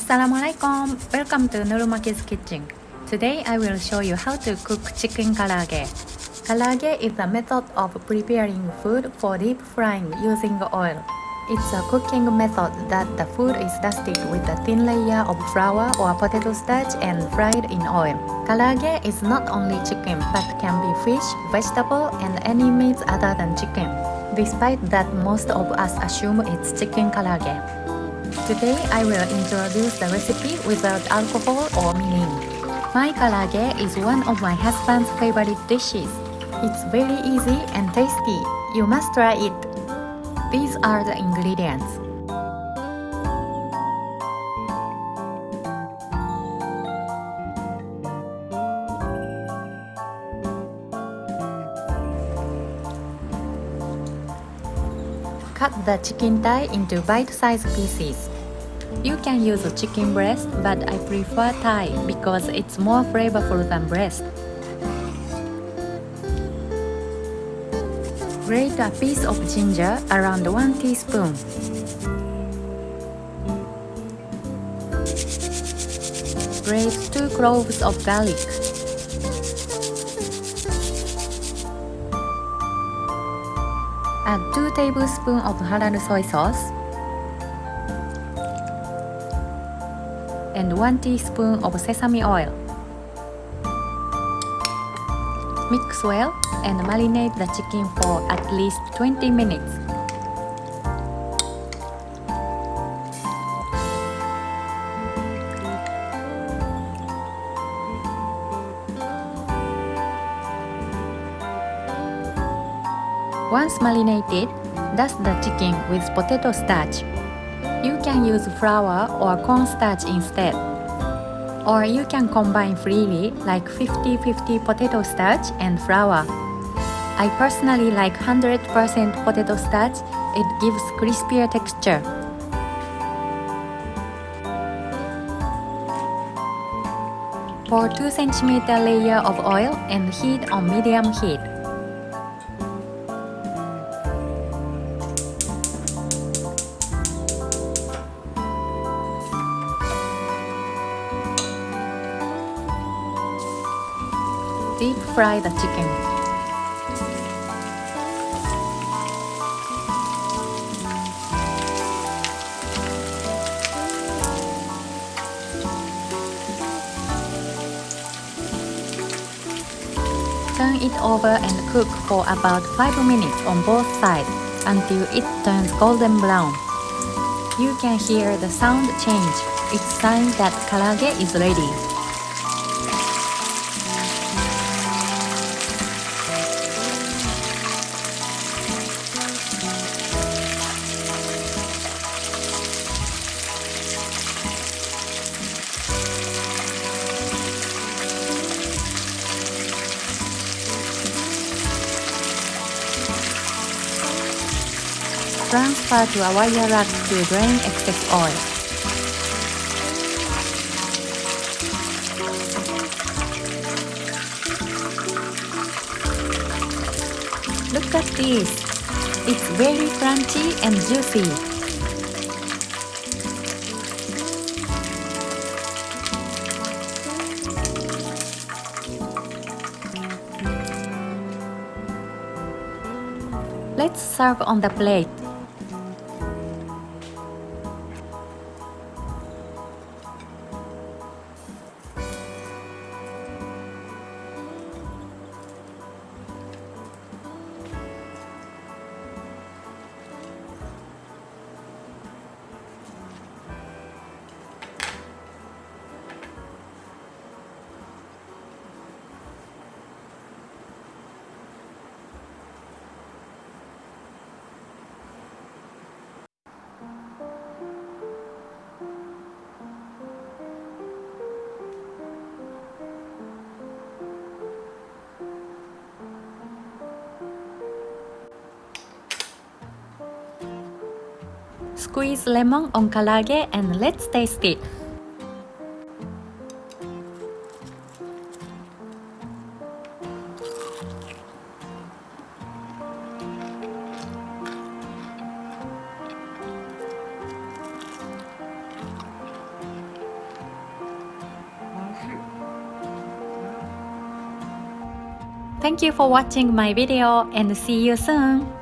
Assalamualaikum. Welcome to Nur Maki's kitchen. Today I will show you how to cook chicken karaage. Karaage is a method of preparing food for deep frying using oil. It's a cooking method that the food is dusted with a thin layer of flour or potato starch and fried in oil. Karaage is not only chicken but can be fish, vegetable, and any meat other than chicken. Despite that, most of us assume it's chicken karaage. Today I will introduce the recipe without alcohol or mirin. My karaage is one of my husband's favorite dishes. It's very easy and tasty. You must try it. These are the ingredients. Cut the chicken thigh into bite-sized pieces. You can use chicken breast, but I prefer thigh because it's more flavorful than breast. Grate a piece of ginger, around 1 teaspoon. Grate 2 cloves of garlic. Add 2 tablespoons of halal soy sauce and 1 teaspoon of sesame oil. Mix well and marinate the chicken for at least 20 minutes. Once marinated, dust the chicken with potato starch. You can use flour or cornstarch instead. Or you can combine freely like 50-50 potato starch and flour. I personally like 100% potato starch. It gives crispier texture. Pour 2 cm layer of oil and heat on medium heat. Deep fry the chicken. Turn it over and cook for about 5 minutes on both sides until it turns golden brown. You can hear the sound change. It's a sign that karaage is ready. Transfer to a wire rag to drain excess oil. Look at this! It's very crunchy and juicy. Let's serve on the plate. Squeeze lemon on karaage and let's taste it. Thank you for watching my video and see you soon!